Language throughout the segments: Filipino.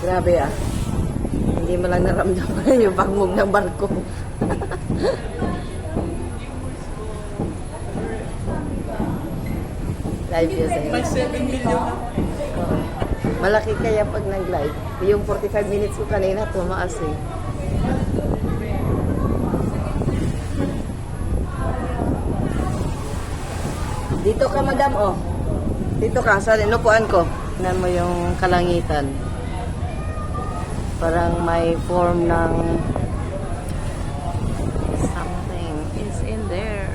Grabe ah. Hindi mo lang naramdaman yung bangog ng barko. Live yun sa'yo. May 7 million na. Malaki kaya pag nag-live. Yung 45 minutes ko kanina, tumaas eh. Dito ka, madam, oh. Dito ka, sa inupuan ko. Tingnan mo yung kalangitan. Parang may form ng something is in there.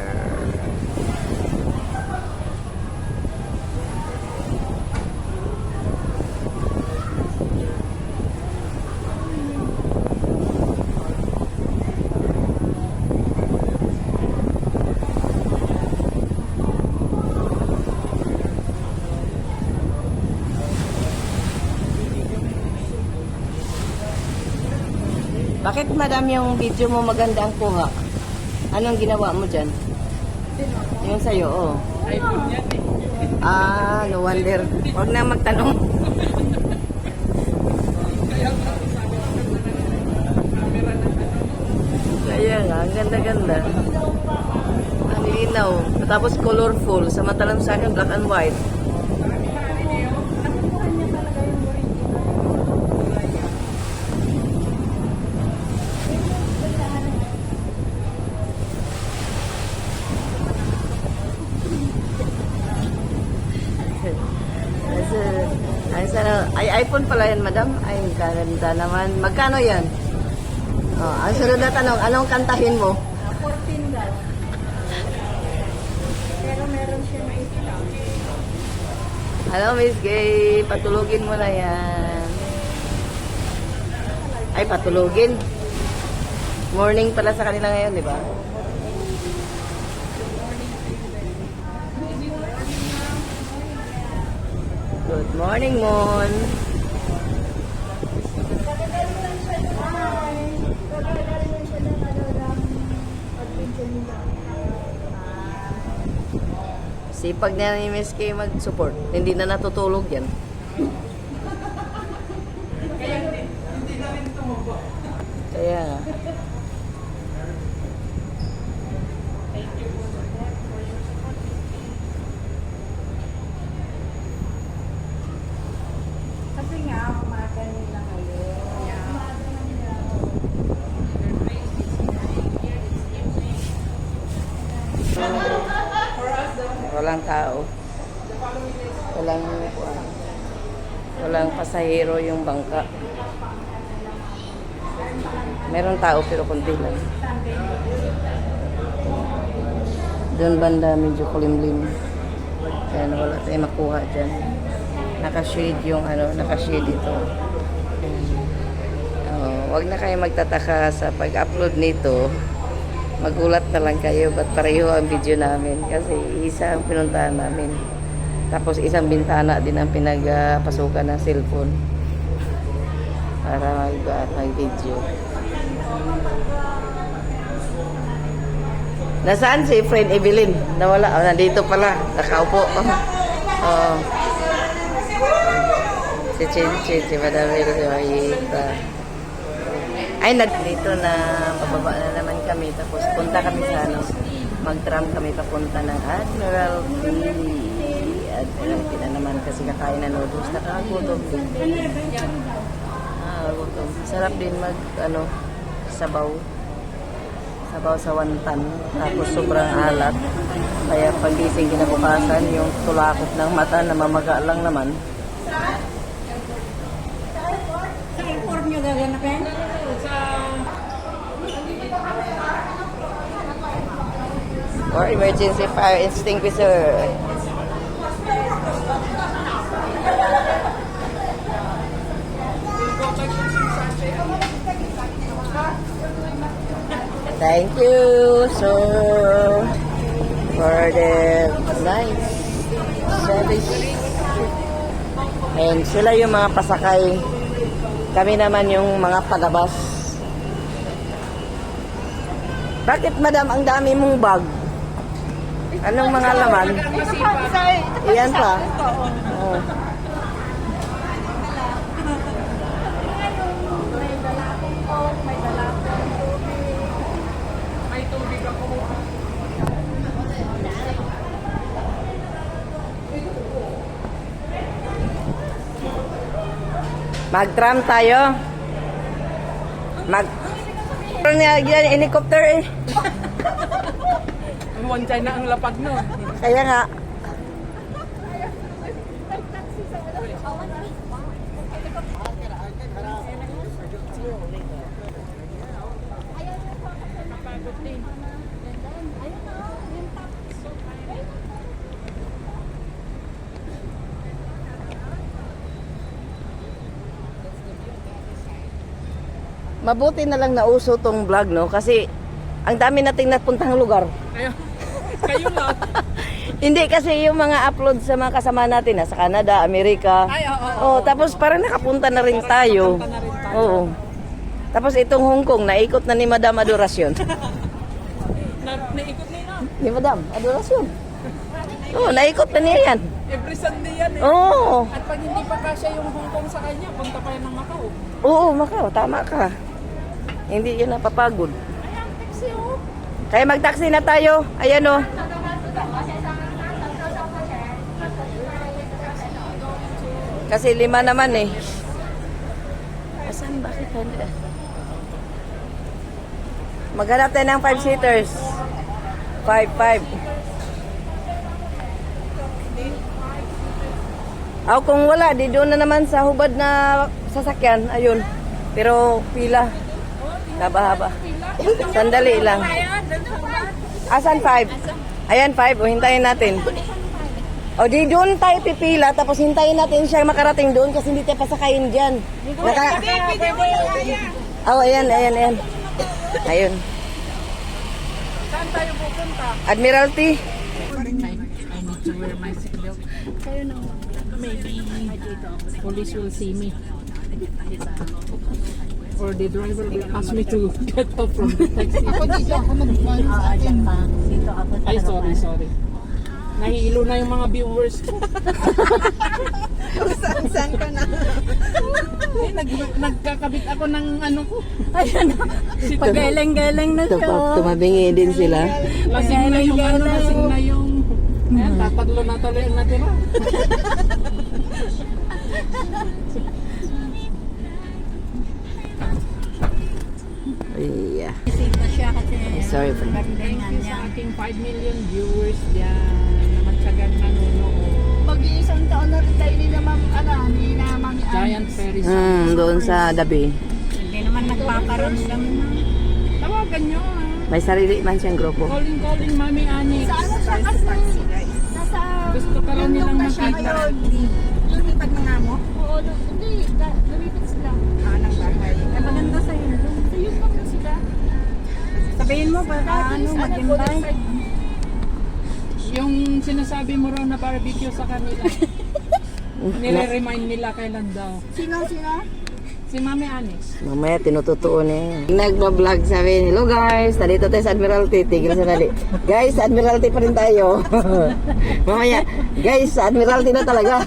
Bakit madam yung video mo maganda ang kuha? Anong ginawa mo dyan? Yung sa'yo, oh. iPhone yan eh. Ah, no wonder. Huwag na magtanong. Kaya nga, ang ganda-ganda. Ang linaw. Tapos colorful. Samantalang sa akin, black and white. Ay, iPhone pala yan, madam. Ay, ganda naman. Magkano yan? Oh, ang sunod na tanong, anong kantahin mo? 14 daw. Pero meron siya na isa. Hello, Miss Gay. Patulugin mo na yan. Ay, patulugin. Morning pala sa kanila ngayon, di ba? Good morning, Mon. Sipag na ni Miss Kay mag-support. Hindi na natutulog yan. Hindi na rin tumubo. Kaya nga. Kasi nga, umaga nila ngayon. Walang tao. Walang pasahero yung bangka. Meron tao pero konti lang. Doon banda medyo kulimlim. Ayan, wala tayong makuha dyan. Naka-shade yung naka-shade ito. Wag na kayo magtataka sa pag-upload nito. Magulat na lang kayo ba't pareho ang video namin kasi isa ang pinuntahan namin. Tapos isang bintana din ang pinagpasukan ng cellphone para mag-video. Nasaan si friend Evelyn? Nawala. Oh, nandito pala. Nakaupo. Oh. Si Chinchin, si Madam Miro, si Mayita. Ay, dito na pababa na naman kami. Tapos punta kami sa mag-tram kami papunta ng Admiralty. Admiralty na naman kasi kakain na noodles. Nakakagutom din. Gutom. Sarap din sabaw. Sabaw sa wonton. Tapos sobrang alat. Kaya pagising kinabukasan, yung tulakot ng mata na mamaga lang naman. Sa import nyo gaganapin? Or emergency fire extinguisher. Thank you, sir, for the nice service. And sila yung mga pasakay. Kami naman yung mga palabas. Bakit, madam, ang dami mong bag? Anong mga laman? Iyan pa. Oh. Mag-tram tayo. Mag... Meron niya yan, helicopter eh. One China ang lapag no. Kaya nga. Mabuti na lang nauso tong vlog, no? Kasi ang dami nating napuntahang lugar. Ayun. Kayo lang. Hindi kasi yung mga upload sa mga kasama natin sa Canada, Amerika. Ay, oo. Oh, tapos parang nakapunta na rin tayo. Nakapunta na rin tayo. Oo. Tapos itong Hong Kong, naikot na ni Madam Adoracion. Naikot nila. Ni Madam Adoracion. Oo, naikot na niya yan. Every Sunday yan eh. Oo. At pag hindi pa kasya yung Hong Kong sa kanya, punta pa yan ng Macau. Oo, Macau, tama ka. Hindi yan napapagod. Ayan, taxi oh. Kaya mag-taxi na tayo. Ayan o. Kasi 5 naman eh. Asan bakit hindi? Maghanap tayo ng 5-seaters. 5. Aw, kung wala, di doon na naman sa hubad na sasakyan. Ayun. Pero pila. Haba-haba. Sandali lang. Asan 5? Ayan 5. O, hintayin natin. O, di doon tayo pipila. Tapos hintayin natin siya makarating doon kasi hindi tayo pasakayin dyan. Oh, ayan. Ayun. Saan tayo pupunta? Admiralty. I need to wear my seatbelt. Maybe police will see me. Or the driver will ask me to get off from the taxi. Ay, sorry. Nahihilo na yung mga viewers ko. Saan ka na? Nagkakabit ako ng ano ko. Ayan. Pag-geleng-geleng na siya. Tumabingi din sila. Lasing na yung ano, lasing na yung... Ayan, tatatlo na tuloy ang natira. Yeah. Bisita siya kasi Sorry for that. Thank you sa aking 5 million viewers dyan. Naman sagang nanonood. Mag-iisang taon na rin tayo ni na Mami Giant Ferris. Doon sa Dabi. Hindi naman nagpaparamdam na. Tawagan nyo ah. May sarili man siyang grupo. Calling Mami Anix. Ano siya kasi? Nasa... Gusto ka raw nilang makita. Lumipad na nga mo? Oo, hindi. Lumipad sila. Ng bahay. Ay, maganda sa'yo. Sa'yo pa sila. Sabihin mo ba mag-invite? Yung sinasabi mo raw na barbecue sa kanila. Nire-remind nila kailan daw. Sino? Si Mami Anix. Mamaya tinututuon niya. Nagbablog sabi, hello guys, nandito tayo sa Admiralty. Tigil sa dali. Guys, sa Admiralty pa rin tayo. Mamaya, guys, sa Admiralty na talaga.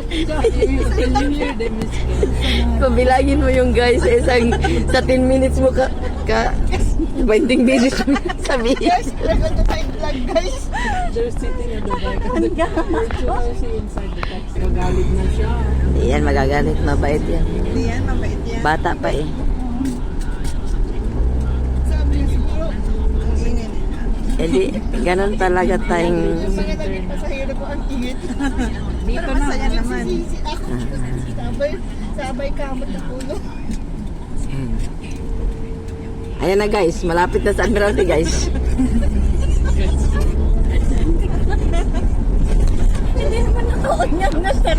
Can you hear them, Miss Kim? Pabilagin mo yung guys sa 10 minutes mo ka 20 videos sabihin. They're sitting at the back of the car. We're see inside the taxi. Magalit na siya. Yan, magagalit. Mabait yan. Hindi yan, mabait yan. Bata pa eh. Sabi niya siguro, ang init. Hindi, ganun talaga tayong... Pasahero ko ang ingit. Dito na. Masaya naman. Sabay kamot na puno. Ayan na guys, malapit na sa Admiralty guys. Hindi naman nakaon niya na sir.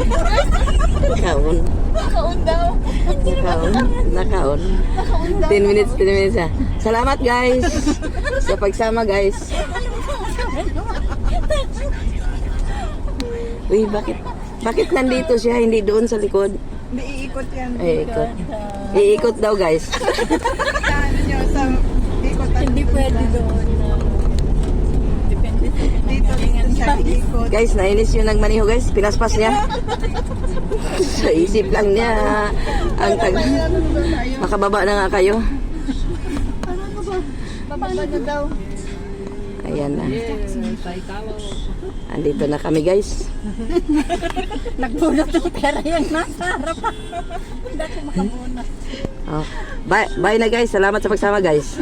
Nakaon. Nakaon daw. Nakaon. 10 minutes ha. Salamat guys. Sa pagsama guys. Uy, bakit nandito siya, hindi doon sa likod? Hindi iikot yan. Iikot. Iikot daw guys. Ano niyo sa ikot. Hindi pwede doon. Depende dito siya iikot. Guys, nainis yung nagmaniho guys. Pinaspas niya. Sa isip lang niya. Ang makababa na nga kayo. Bababa na daw. Ayan na. Yes, ay talo. Andito na kami guys. Nagbunot ng pera yung nasa harap. Hindi ako makabunot. Oh. Bye na guys. Salamat sa pagsama guys.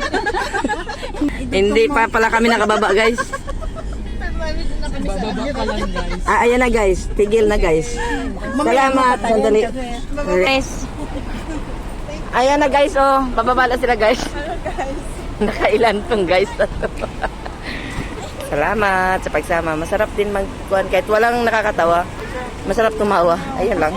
Hindi pa pala kami nakababa guys. Bababa pa lang guys. Ayan na guys. Tigil na guys. Salamat. Sandali. Guys. Ayan na guys. Oh. Bababa na sila guys. Nakailan tong guys. Salamat sa pagsama. Masarap din magkuhan kahit walang nakakatawa. Masarap tumawa. Ayan lang.